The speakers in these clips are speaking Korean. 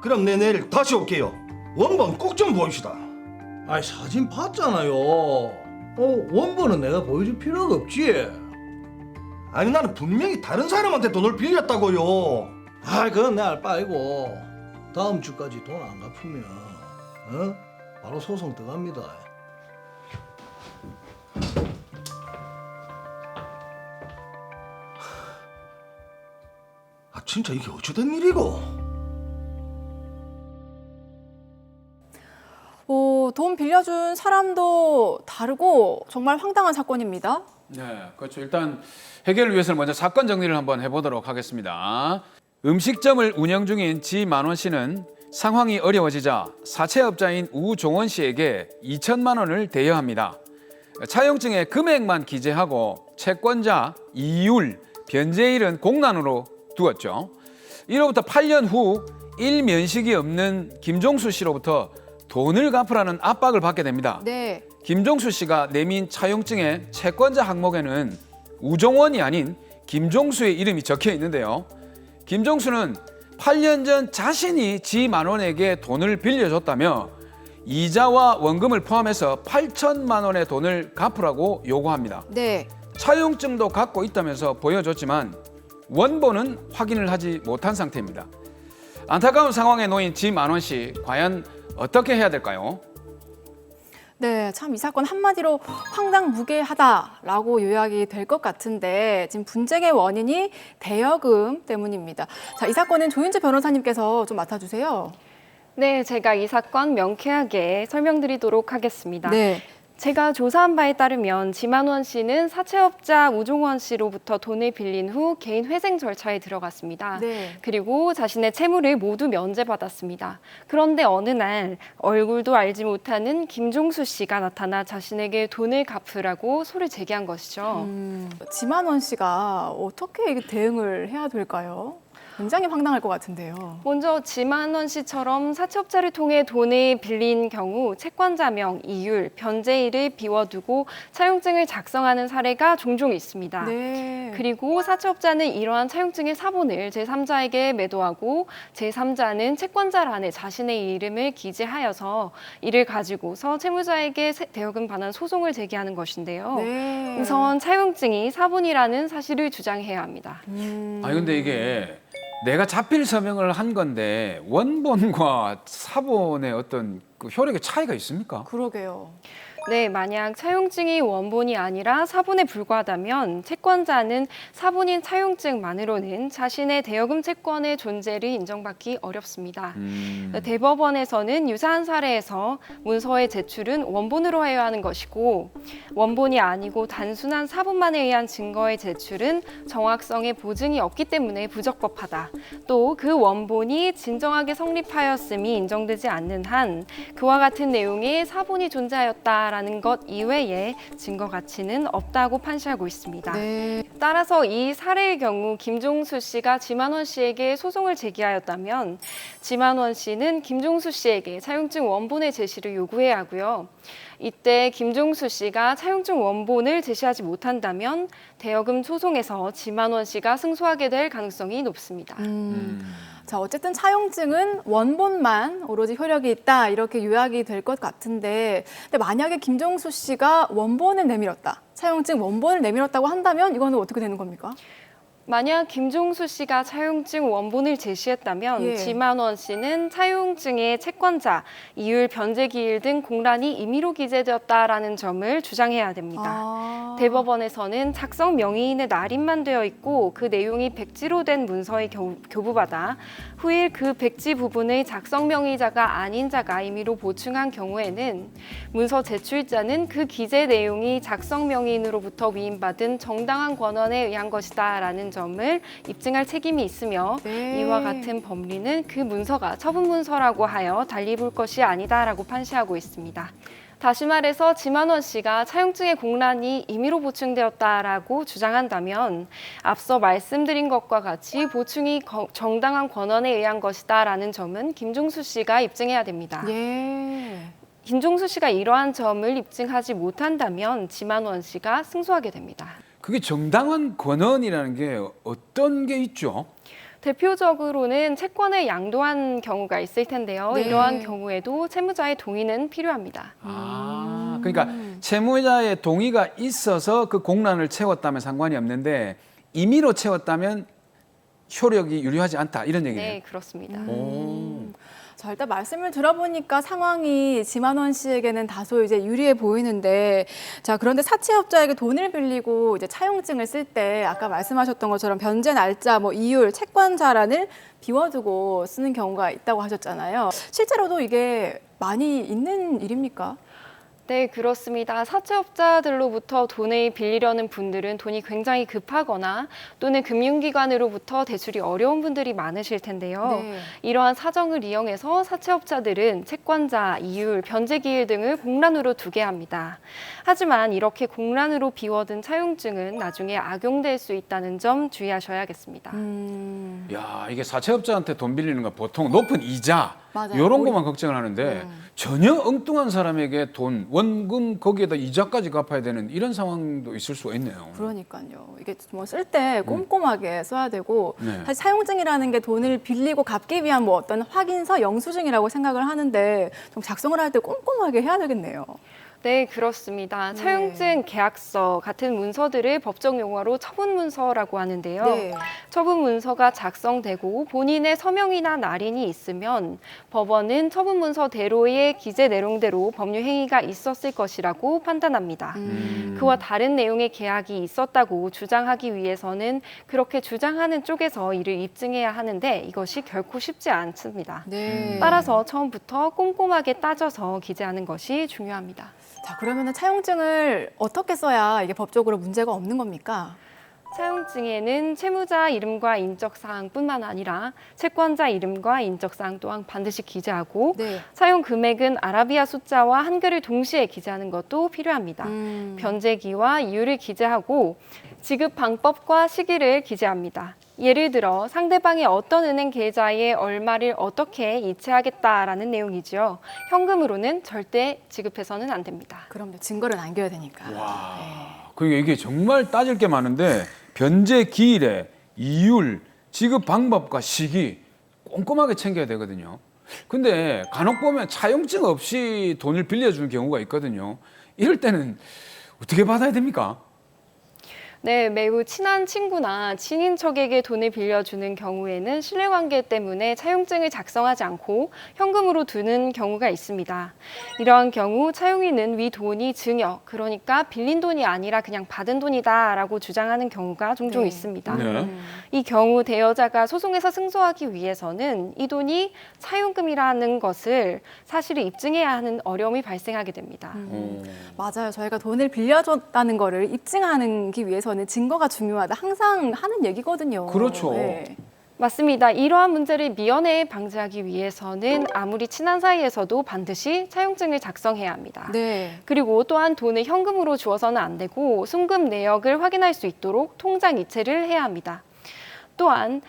그럼 내 내일 다시 올게요. 원본 꼭 좀 보입시다. 아이 사진 봤잖아요. 원본은 내가 보여줄 필요가 없지. 아니 나는 분명히 다른 사람한테 돈을 빌렸다고요. 아 그건 내 알 바 아니고 다음 주까지 돈 안 갚으면 바로 소송 들어갑니다. 아 진짜 이게 어쩌된 일이고? 돈 빌려준 사람도 다르고 정말 황당한 사건입니다. 네, 그렇죠. 일단 해결을 위해서는 먼저 사건 정리를 한번 해보도록 하겠습니다. 음식점을 운영 중인 지만원 씨는 상황이 어려워지자 사채업자인 우종원 씨에게 2천만 원을 대여합니다. 차용증에 금액만 기재하고 채권자 이율, 변제일은 공란으로 두었죠. 이로부터 8년 후 일면식이 없는 김종수 씨로부터 돈을 갚으라는 압박을 받게 됩니다. 네. 김종수 씨가 내민 차용증의 채권자 항목에는 우종원이 아닌 김종수의 이름이 적혀 있는데요. 김종수는 8년 전 자신이 지만원에게 돈을 빌려줬다며 이자와 원금을 포함해서 8천만 원의 돈을 갚으라고 요구합니다. 네. 차용증도 갖고 있다면서 보여줬지만 원본은 확인을 하지 못한 상태입니다. 안타까운 상황에 놓인 지만원 씨, 과연 어떻게 해야 될까요? 네, 참 이 사건 한마디로 황당무계하다라고 요약이 될 것 같은데 지금 분쟁의 원인이 대여금 때문입니다. 자, 이 사건은 조윤재 변호사님께서 좀 맡아주세요. 네, 제가 이 사건 명쾌하게 설명드리도록 하겠습니다. 네. 제가 조사한 바에 따르면 지만원 씨는 사채업자 우종원 씨로부터 돈을 빌린 후 개인 회생 절차에 들어갔습니다. 네. 그리고 자신의 채무를 모두 면제받았습니다. 그런데 어느 날 얼굴도 알지 못하는 김종수 씨가 나타나 자신에게 돈을 갚으라고 소를 제기한 것이죠. 지만원 씨가 어떻게 이게 대응을 해야 될까요? 굉장히 황당할 것 같은데요. 먼저 지만원 씨처럼 사채업자를 통해 돈을 빌린 경우 채권자명, 이율, 변제일을 비워두고 차용증을 작성하는 사례가 종종 있습니다. 네. 그리고 사채업자는 이러한 차용증의 사본을 제3자에게 매도하고 제3자는 채권자란에 자신의 이름을 기재하여서 이를 가지고서 채무자에게 대여금 반환 소송을 제기하는 것인데요. 네. 우선 차용증이 사본이라는 사실을 주장해야 합니다. 아니 근데 이게 내가 자필 서명을 한 건데 원본과 사본의 어떤 그 효력의 차이가 있습니까? 그러게요. 네, 만약 차용증이 원본이 아니라 사본에 불과하다면 채권자는 사본인 차용증만으로는 자신의 대여금 채권의 존재를 인정받기 어렵습니다. 대법원에서는 유사한 사례에서 문서의 제출은 원본으로 해야 하는 것이고 원본이 아니고 단순한 사본만에 의한 증거의 제출은 정확성의 보증이 없기 때문에 부적법하다. 또 그 원본이 진정하게 성립하였음이 인정되지 않는 한 그와 같은 내용의 사본이 존재하였다라는 것 이외에 증거 가치는 없다고 판시하고 있습니다. 네. 따라서 이 사례의 경우 김종수 씨가 지만원 씨에게 소송을 제기하였다면 지만원 씨는 김종수 씨에게 차용증 원본의 제시를 요구해야 하고요. 이때 김종수 씨가 차용증 원본을 제시하지 못한다면 대여금 소송에서 지만원 씨가 승소하게 될 가능성이 높습니다. 자, 어쨌든 차용증은 원본만 오로지 효력이 있다 이렇게 요약이 될 것 같은데 근데 만약에 김종수 씨가 원본을 내밀었다. 차용증 원본을 내밀었다고 한다면 이거는 어떻게 되는 겁니까? 만약 김종수 씨가 차용증 원본을 제시했다면 예. 지만원 씨는 차용증의 채권자, 이율, 변제기일 등 공란이 임의로 기재되었다라는 점을 주장해야 됩니다. 대법원에서는 작성 명의인의 날인만 되어 있고 그 내용이 백지로 된 문서에 교부받아 후일 그 백지 부분의 작성 명의자가 아닌 자가 임의로 보충한 경우에는 문서 제출자는 그 기재 내용이 작성 명의인으로부터 위임받은 정당한 권한에 의한 것이다라는 점을 입증할 책임이 있으며 네. 이와 같은 법리는 그 문서가 처분 문서라고 하여 달리 볼 것이 아니다라고 판시하고 있습니다. 다시 말해서 지만원 씨가 차용증의 공란이 임의로 보충되었다라고 주장한다면 앞서 말씀드린 것과 같이 보충이 정당한 권한에 의한 것이다라는 점은 김종수 씨가 입증해야 됩니다. 예. 김종수 씨가 이러한 점을 입증하지 못한다면 지만원 씨가 승소하게 됩니다. 그게 정당한 권한이라는 게 어떤 게 있죠? 대표적으로는 채권을 양도한 경우가 있을 텐데요. 네. 이러한 경우에도 채무자의 동의는 필요합니다. 그러니까 채무자의 동의가 있어서 그 공란을 채웠다면 상관이 없는데 임의로 채웠다면 효력이 유효하지 않다 이런 얘기네요. 네, 그렇습니다. 자, 일단 말씀을 들어보니까 상황이 지만원 씨에게는 다소 이제 유리해 보이는데, 자, 그런데 사채업자에게 돈을 빌리고 이제 차용증을 쓸 때 아까 말씀하셨던 것처럼 변제 날짜, 뭐 이율, 채권자란을 비워두고 쓰는 경우가 있다고 하셨잖아요. 실제로도 이게 많이 있는 일입니까? 네, 그렇습니다. 사채업자들로부터 돈을 빌리려는 분들은 돈이 굉장히 급하거나 또는 금융기관으로부터 대출이 어려운 분들이 많으실 텐데요. 네. 이러한 사정을 이용해서 사채업자들은 채권자, 이율, 변제기일 등을 공란으로 두게 합니다. 하지만 이렇게 공란으로 비워둔 차용증은 나중에 악용될 수 있다는 점 주의하셔야겠습니다. 야, 이게 사채업자한테 돈 빌리는 건 보통 높은 이자 맞아요. 이런 것만 걱정을 하는데 전혀 엉뚱한 사람에게 돈, 원금 거기에다 이자까지 갚아야 되는 이런 상황도 있을 수가 있네요. 그러니까요. 이게 뭐 쓸 때 꼼꼼하게 써야 되고, 네. 사실 사용증이라는 게 돈을 빌리고 갚기 위한 뭐 어떤 확인서, 영수증이라고 생각을 하는데 좀 작성을 할 때 꼼꼼하게 해야 되겠네요. 네, 그렇습니다. 차용증, 계약서 같은 문서들을 법적 용어로 처분문서라고 하는데요. 네. 처분문서가 작성되고 본인의 서명이나 날인이 있으면 법원은 처분문서대로의 기재 내용대로 법률 행위가 있었을 것이라고 판단합니다. 그와 다른 내용의 계약이 있었다고 주장하기 위해서는 그렇게 주장하는 쪽에서 이를 입증해야 하는데 이것이 결코 쉽지 않습니다. 네. 따라서 처음부터 꼼꼼하게 따져서 기재하는 것이 중요합니다. 자, 그러면은 차용증을 어떻게 써야 이게 법적으로 문제가 없는 겁니까? 차용증에는 채무자 이름과 인적사항뿐만 아니라 채권자 이름과 인적사항 또한 반드시 기재하고 네. 사용 금액은 아라비아 숫자와 한글을 동시에 기재하는 것도 필요합니다. 변제기와 이율을 기재하고 지급 방법과 시기를 기재합니다. 예를 들어 상대방이 어떤 은행 계좌에 얼마를 어떻게 이체하겠다라는 내용이죠. 현금으로는 절대 지급해서는 안 됩니다. 그럼요. 증거를 남겨야 되니까. 그러니까 이게 정말 따질 게 많은데 변제 기일에 이율, 지급 방법과 시기 꼼꼼하게 챙겨야 되거든요. 근데 간혹 보면 차용증 없이 돈을 빌려주는 경우가 있거든요. 이럴 때는 어떻게 받아야 됩니까? 네, 매우 친한 친구나 친인척에게 돈을 빌려주는 경우에는 신뢰관계 때문에 차용증을 작성하지 않고 현금으로 두는 경우가 있습니다. 이러한 경우 차용인은 위 돈이 증여, 그러니까 빌린 돈이 아니라 그냥 받은 돈이다라고 주장하는 경우가 종종 네. 있습니다. 네. 이 경우 대여자가 소송에서 승소하기 위해서는 이 돈이 차용금이라는 것을 사실을 입증해야 하는 어려움이 발생하게 됩니다. 맞아요. 저희가 돈을 빌려줬다는 거를 입증하기 위해서는 증거가 중요하다. 항상 하는 얘기거든요. 그렇죠. 맞습니다. 이러한 문제를 미연에 방지하기 위해서는 아무리 친한 사이에서도 반드시 차용증을 작성해야 합니다. 네. 그리고 또한 돈을 현금으로 주어서는 안 되고 순금 내역을 확인할 수 있도록 통장 이체를 해야 합니다. 또한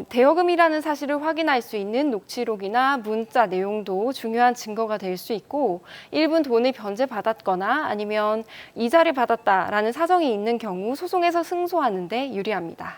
대여금이라는 사실을 확인할 수 있는 녹취록이나 문자 내용도 중요한 증거가 될 수 있고 일부 돈을 변제받았거나 아니면 이자를 받았다라는 사정이 있는 경우 소송에서 승소하는 데 유리합니다.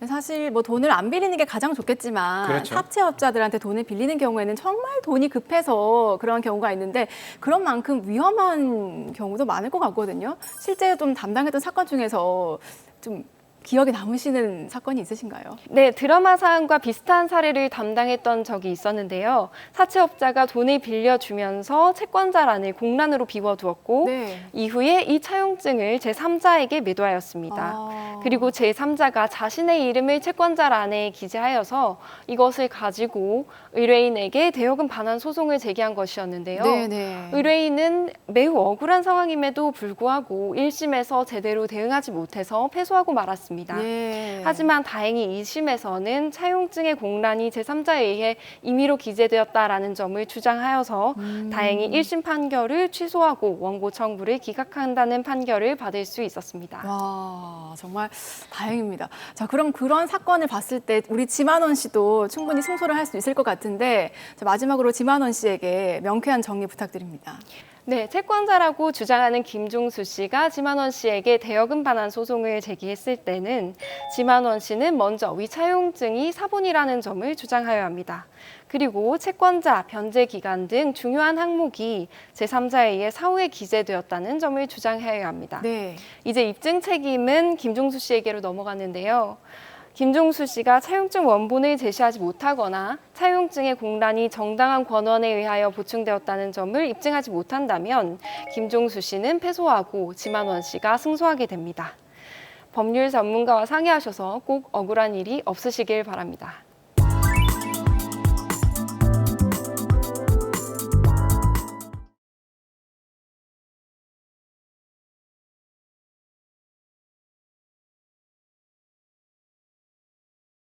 사실 뭐 돈을 안 빌리는 게 가장 좋겠지만 그렇죠. 사채업자들한테 돈을 빌리는 경우에는 정말 돈이 급해서 그런 경우가 있는데 그런 만큼 위험한 경우도 많을 것 같거든요. 실제 좀 담당했던 사건 중에서 좀 기억에 남으시는 사건이 있으신가요? 네, 드라마 사안과 비슷한 사례를 담당했던 적이 있었는데요. 사채업자가 돈을 빌려주면서 채권자란을 공란으로 비워두었고 네. 이후에 이 차용증을 제3자에게 매도하였습니다. 그리고 제3자가 자신의 이름을 채권자란에 기재하여서 이것을 가지고 의뢰인에게 대여금 반환 소송을 제기한 것이었는데요. 네네. 의뢰인은 매우 억울한 상황임에도 불구하고 1심에서 제대로 대응하지 못해서 패소하고 말았습니다. 네. 하지만 다행히 2심에서는 차용증의 공란이 제3자에 의해 임의로 기재되었다라는 점을 주장하여서 다행히 1심 판결을 취소하고 원고 청구를 기각한다는 판결을 받을 수 있었습니다. 와, 정말 다행입니다. 자, 그럼 그런 사건을 봤을 때 우리 지만원 씨도 충분히 승소를 할 수 있을 것 같은데 자, 마지막으로 지만원 씨에게 명쾌한 정리 부탁드립니다. 네, 채권자라고 주장하는 김종수 씨가 지만원 씨에게 대여금 반환 소송을 제기했을 때는 지만원 씨는 먼저 위차용증이 사본이라는 점을 주장하여야 합니다. 그리고 채권자, 변제 기간 등 중요한 항목이 제3자에 의해 사후에 기재되었다는 점을 주장해야 합니다. 네. 이제 입증 책임은 김종수 씨에게로 넘어가는데요. 김종수 씨가 차용증 원본을 제시하지 못하거나 차용증의 공란이 정당한 권한에 의하여 보충되었다는 점을 입증하지 못한다면 김종수 씨는 패소하고 지만원 씨가 승소하게 됩니다. 법률 전문가와 상의하셔서 꼭 억울한 일이 없으시길 바랍니다.